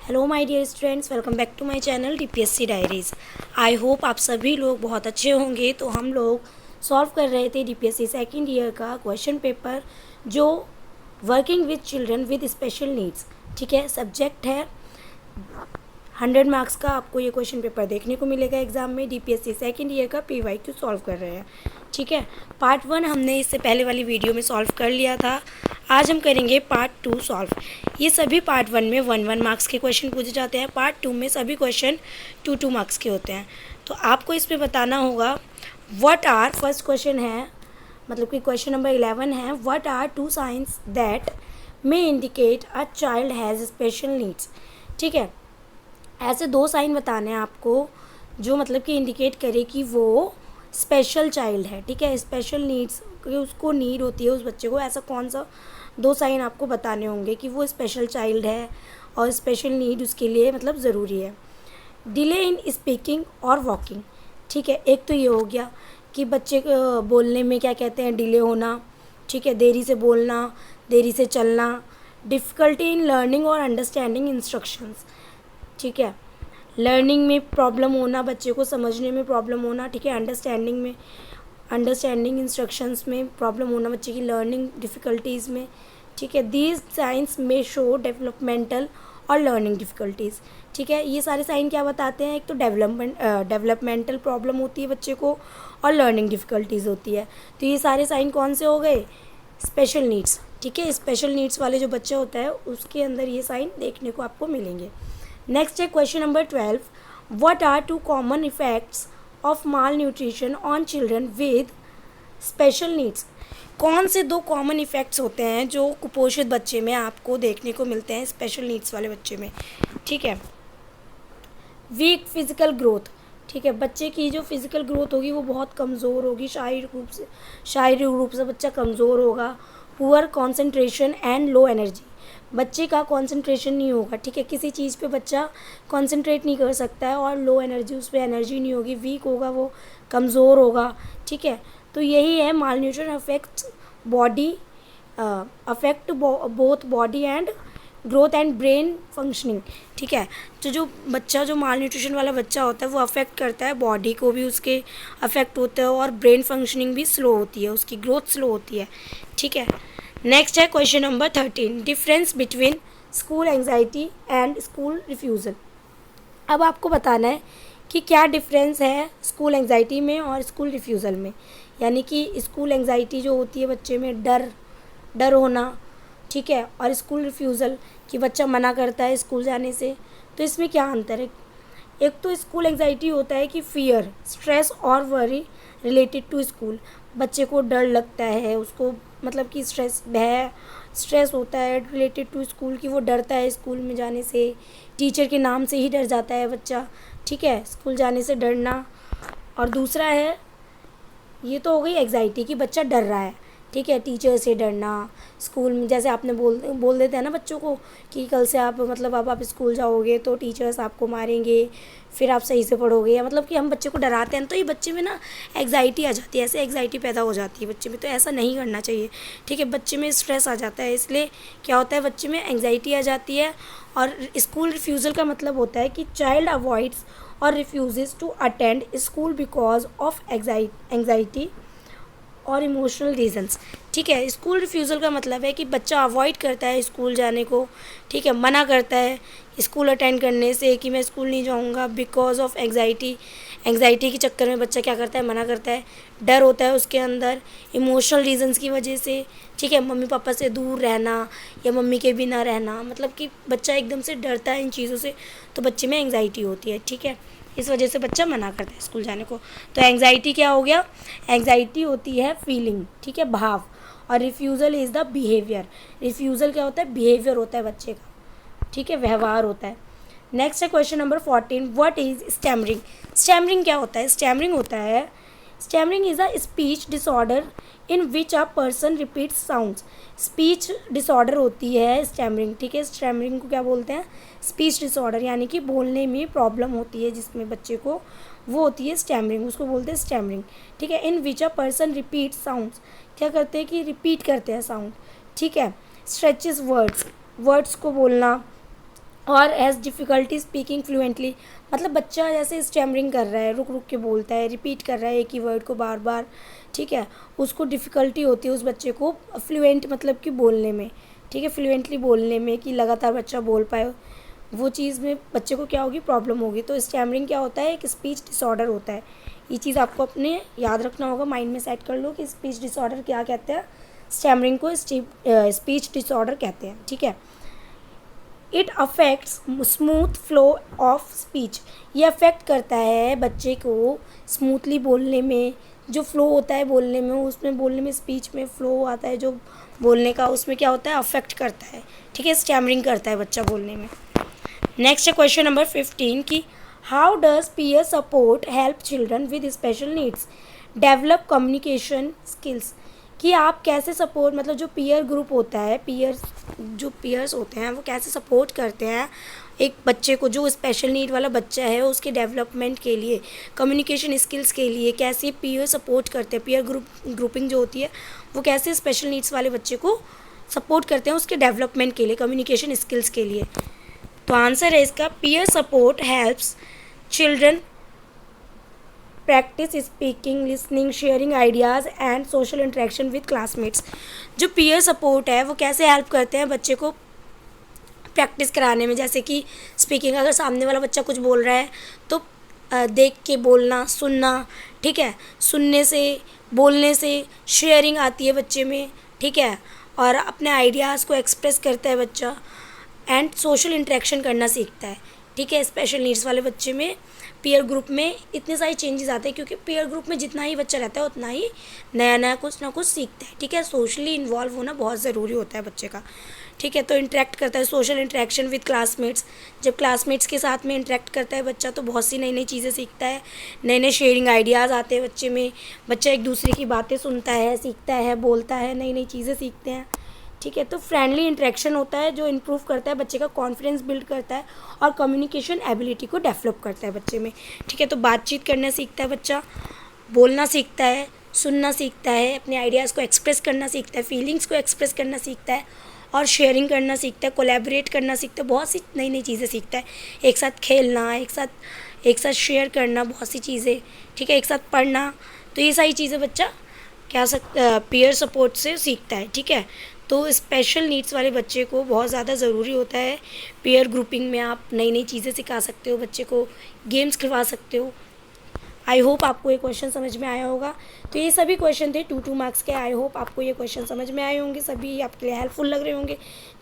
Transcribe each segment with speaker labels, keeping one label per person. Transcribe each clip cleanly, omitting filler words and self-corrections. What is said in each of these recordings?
Speaker 1: Hello my dear students, welcome back to my channel DPSC diaries. I hope आप सभी लोग बहुत अच्छे होंगे। तो हम लोग सॉल्व कर रहे थे डीपीएससी सेकंड ईयर का क्वेश्चन पेपर, जो working with children with special needs. ठीक है, सब्जेक्ट है 100 मार्क्स का। आपको ये क्वेश्चन पेपर देखने को मिलेगा एग्जाम में। डीपीएससी सेकंड ईयर का पीवाईक्यू सॉल्व कर रहे हैं। ठीक है, पार्ट 1 हमने इससे पहले वाली वीडियो में सॉल्व कर लिया था। आज हम करेंगे पार्ट 2 सॉल्व। ये सभी पार्ट 1 में 1 मार्क्स के क्वेश्चन पूछे जाते हैं। पार्ट 2 में सभी क्वेश्चन 2 मार्क्स के होते हैं। तो आपको इसमें बताना होगा व्हाट आर, फर्स्ट क्वेश्चन है, मतलब कि क्वेश्चन नंबर 11 है, what are 2 signs that may indicate a child has special needs. ठीक है, ऐसे 2 साइन बताने हैं आपको जो मतलब कि इंडिकेट करे कि वो स्पेशल चाइल्ड है। ठीक है, स्पेशल नीड्स, उसको नीड होती है उस बच्चे को, ऐसा कौन सा 2 साइन आपको बताने होंगे कि वो स्पेशल चाइल्ड है और स्पेशल नीड उसके लिए मतलब ज़रूरी है। डिले इन स्पीकिंग और वॉकिंग। ठीक है, एक तो ये हो गया कि बच्चे को बोलने में क्या कहते हैं, डिले होना। ठीक है, देरी से बोलना, देरी से चलना। डिफ़िकल्टी इन लर्निंग और अंडरस्टैंडिंग इंस्ट्रक्शंस। ठीक है, लर्निंग में प्रॉब्लम होना, बच्चे को समझने में प्रॉब्लम होना। ठीक है, अंडरस्टैंडिंग इंस्ट्रक्शंस में प्रॉब्लम होना, बच्चे की लर्निंग डिफ़िकल्टीज़ में। ठीक है, दीज साइंस में शो डेवलपमेंटल और लर्निंग डिफ़िकल्टीज़। ठीक है, ये सारे साइन क्या बताते हैं, एक तो डेवलपमेंटल प्रॉब्लम होती है बच्चे को और लर्निंग डिफ़िकल्टीज़ होती है। तो ये सारे साइन कौन से हो गए, स्पेशल नीड्स। ठीक है, स्पेशल नीड्स वाले जो बच्चा होता है उसके अंदर ये साइन देखने को आपको मिलेंगे। नेक्स्ट है question number 12, what are 2 common effects of malnutrition on children with special needs. कौन से 2 कॉमन इफेक्ट्स होते हैं जो कुपोषित बच्चे में आपको देखने को मिलते हैं, स्पेशल नीड्स वाले बच्चे में। ठीक है, वीक फिजिकल ग्रोथ। ठीक है, बच्चे की जो फिजिकल ग्रोथ होगी वो बहुत कमज़ोर होगी, शारीरिक रूप से बच्चा कमज़ोर होगा। Poor concentration and low energy, बच्चे का कंसंट्रेशन नहीं होगा। ठीक है, किसी चीज़ पे बच्चा कंसंट्रेट नहीं कर सकता है और लो एनर्जी, उस पर एनर्जी नहीं होगी, वीक होगा, वो कमज़ोर होगा। ठीक है, तो यही है malnutrition affect body, affect both body and growth and brain functioning. ठीक है, तो जो बच्चा, जो माल न्यूट्रिशन वाला बच्चा होता है वो अफेक्ट करता है बॉडी को भी, उसके अफेक्ट होता है और ब्रेन फंक्शनिंग भी स्लो होती है, उसकी ग्रोथ स्लो होती है। ठीक है, नेक्स्ट है question number 13, difference between school anxiety and school refusal. अब आपको बताना है कि क्या डिफरेंस है स्कूल एंग्जाइटी में और स्कूल रिफ्यूज़ल में। यानी कि स्कूल एंग्जाइटी जो होती है बच्चे में, डर होना। ठीक है, और स्कूल रिफ्यूज़ल कि बच्चा मना करता है स्कूल जाने से। तो इसमें क्या अंतर है, एक तो स्कूल एंग्जाइटी होता है कि फियर, स्ट्रेस और वरी रिलेटेड टू स्कूल। बच्चे को डर लगता है, उसको मतलब कि स्ट्रेस होता है रिलेटेड टू स्कूल, कि वो डरता है स्कूल में जाने से, टीचर के नाम से ही डर जाता है बच्चा। ठीक है, स्कूल जाने से डरना। और दूसरा है, ये तो हो गई एग्जाइटी कि बच्चा डर रहा है। ठीक है, टीचर से डरना, स्कूल में जैसे आपने बोल देते हैं ना बच्चों को कि कल से आप मतलब अब आप स्कूल जाओगे तो टीचर्स आपको मारेंगे, फिर आप सही से पढ़ोगे, या मतलब कि हम बच्चे को डराते हैं। तो ये बच्चे में ना एग्जाइटी आ जाती है, ऐसे एग्जाइटी पैदा हो जाती है बच्चे में। तो ऐसा नहीं करना चाहिए। ठीक है, बच्चे में स्ट्रेस आ जाता है, इसलिए क्या होता है, बच्चे में एंग्जाइटी आ जाती है। और स्कूल रिफ्यूज़ल का मतलब होता है कि चाइल्ड अवॉइड्स और refuses to attend school because of anxiety और इमोशनल रीजंस। ठीक है, स्कूल रिफ्यूज़ल का मतलब है कि बच्चा अवॉइड करता है स्कूल जाने को। ठीक है, मना करता है स्कूल अटेंड करने से कि मैं स्कूल नहीं जाऊंगा, बिकॉज ऑफ एंग्जाइटी के चक्कर में बच्चा क्या करता है, मना करता है। डर होता है उसके अंदर इमोशनल रीजंस की वजह से। ठीक है, मम्मी पापा से दूर रहना या मम्मी के बिना रहना, मतलब कि बच्चा एकदम से डरता है इन चीज़ों से, तो बच्चे में एंग्जाइटी होती है। ठीक है, इस वजह से बच्चा मना करता है स्कूल जाने को। तो एंग्जाइटी क्या हो गया, एंग्जाइटी होती है फीलिंग। ठीक है, भाव। और refusal is the behaviour. Refusal क्या होता है, बिहेवियर होता है बच्चे का। ठीक है, व्यवहार होता है। नेक्स्ट है question number 14, what is stammering. Stammering क्या होता है, स्टैमरिंग होता है, stammering is a speech disorder in which a person repeats sounds. Speech disorder होती है स्टैमरिंग। ठीक है, स्टैमरिंग को क्या बोलते हैं, स्पीच डिसऑर्डर, यानी कि बोलने में प्रॉब्लम होती है जिसमें बच्चे को, वो होती है स्टैमरिंग, उसको बोलते हैं स्टैमरिंग। ठीक है, इन विच अ पर्सन रिपीट साउंड्स, क्या करते हैं कि रिपीट करते हैं साउंड। ठीक है, स्ट्रेचेस वर्ड्स को बोलना, और हैज़ डिफ़िकल्टी स्पीकिंग फ्लुएंटली, मतलब बच्चा जैसे स्टैमरिंग कर रहा है, रुक रुक के बोलता है, रिपीट कर रहा है एक ही वर्ड को बार बार, ठीक है, उसको डिफ़िकल्टी होती है उस बच्चे को फ्लुएंट मतलब कि बोलने में, ठीक है, फ्लुएंटली बोलने में, कि लगातार बच्चा बोल पाए, वो चीज़ में बच्चे को क्या होगी, प्रॉब्लम होगी। तो स्टैमरिंग क्या होता है, एक स्पीच डिसऑर्डर होता है। ये चीज़ आपको अपने याद रखना होगा, माइंड में सेट कर लो कि स्पीच डिसऑर्डर क्या कहते हैं, स्टैमरिंग को स्पीच डिसऑर्डर कहते हैं, ठीक है। It affects smooth flow of speech, ये अफेक्ट करता है बच्चे को स्मूथली बोलने में, जो फ्लो होता है बोलने में, उसमें बोलने में स्पीच में फ्लो आता है जो बोलने का, उसमें क्या होता है, अफेक्ट करता है, ठीक है, स्टैमरिंग करता है बच्चा बोलने में। नेक्स्ट है क्वेश्चन नंबर 15 की how does peer support help children with special needs develop communication skills, कि आप कैसे सपोर्ट, मतलब जो पीयर ग्रुप होता है, पीयर्स होते हैं वो कैसे सपोर्ट करते हैं एक बच्चे को, जो स्पेशल नीड वाला बच्चा है उसके डेवलपमेंट के लिए, कम्युनिकेशन स्किल्स के लिए कैसे पीयर सपोर्ट करते हैं, पीयर ग्रुपिंग जो होती है वो कैसे स्पेशल नीड्स वाले बच्चे को सपोर्ट करते हैं उसके डेवलपमेंट के लिए, कम्युनिकेशन स्किल्स के लिए। तो आंसर है इसका peer support helps children practice speaking, listening, sharing ideas and social interaction with classmates. जो पीयर सपोर्ट है वो कैसे हेल्प करते हैं बच्चे को प्रैक्टिस कराने में, जैसे कि स्पीकिंग, अगर सामने वाला बच्चा कुछ बोल रहा है तो देख के बोलना, सुनना, ठीक है, सुनने से, बोलने से शेयरिंग आती है बच्चे में, ठीक है, और अपने आइडियाज़ को एक्सप्रेस करता है बच्चा, एंड सोशल इंटरेक्शन करना सीखता है, ठीक है। स्पेशल नीड्स वाले बच्चे में पीयर ग्रुप में इतने सारे चेंजेस आते हैं, क्योंकि पीयर ग्रुप में जितना ही बच्चा रहता है उतना ही नया नया कुछ ना कुछ सीखता है, ठीक है। सोशली इन्वॉल्व होना बहुत ज़रूरी होता है बच्चे का, ठीक है। तो इंटरेक्ट करता है, सोशल इंटरेक्शन विद क्लासमेट्स, जब क्लासमेट्स के साथ में इंटरेक्ट करता है बच्चा तो बहुत सी नई नई चीज़ें सीखता है, नए नए शेयरिंग आइडियाज़ आते हैं बच्चे में, बच्चा एक दूसरे की बातें सुनता है, सीखता है, बोलता है, नई नई चीज़ें सीखते हैं, ठीक है। तो फ्रेंडली इंटरेक्शन होता है जो इम्प्रूव करता है बच्चे का कॉन्फिडेंस बिल्ड करता है और कम्युनिकेशन एबिलिटी को डेवलप करता है बच्चे में, ठीक है। तो बातचीत करना सीखता है बच्चा, बोलना सीखता है, सुनना सीखता है, अपने आइडियाज़ को एक्सप्रेस करना सीखता है, फीलिंग्स को एक्सप्रेस करना सीखता है और शेयरिंग करना सीखता है, कोलैबोरेट करना सीखता है, बहुत सी नई नई चीज़ें सीखता है, एक साथ खेलना, एक साथ शेयर करना, बहुत सी चीज़ें, ठीक है, एक साथ पढ़ना। तो ये सारी चीज़ें बच्चा पीयर सपोर्ट से सीखता है, ठीक है। तो स्पेशल नीड्स वाले बच्चे को बहुत ज़्यादा ज़रूरी होता है पीयर ग्रुपिंग में, आप नई नई चीज़ें सिखा सकते हो बच्चे को, गेम्स खिलवा सकते हो। आई होप आपको ये क्वेश्चन समझ में आया होगा। तो ये सभी क्वेश्चन थे 2 मार्क्स के। आई होप आपको ये क्वेश्चन समझ में आए होंगे, सभी आपके लिए हेल्पफुल लग रहे होंगे।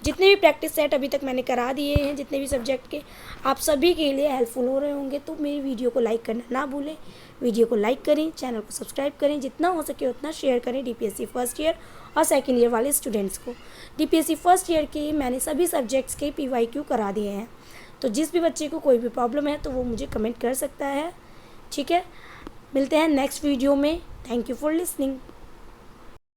Speaker 1: जितने भी प्रैक्टिस सेट अभी तक मैंने करा दिए हैं, जितने भी सब्जेक्ट के, आप सभी के लिए हेल्पफुल हो रहे होंगे। तो मेरी वीडियो को लाइक करना ना भूलें, वीडियो को लाइक करें, चैनल को सब्सक्राइब करें, जितना हो सके उतना शेयर करें DPSC फर्स्ट ईयर और सेकेंड ईयर वाले स्टूडेंट्स को। DPSC फर्स्ट ईयर के मैंने सभी सब्जेक्ट्स के PYQ करा दिए हैं, तो जिस भी बच्चे को कोई भी प्रॉब्लम है तो वो मुझे कमेंट कर सकता है, ठीक है। मिलते हैं नेक्स्ट वीडियो में। Thank you for listening.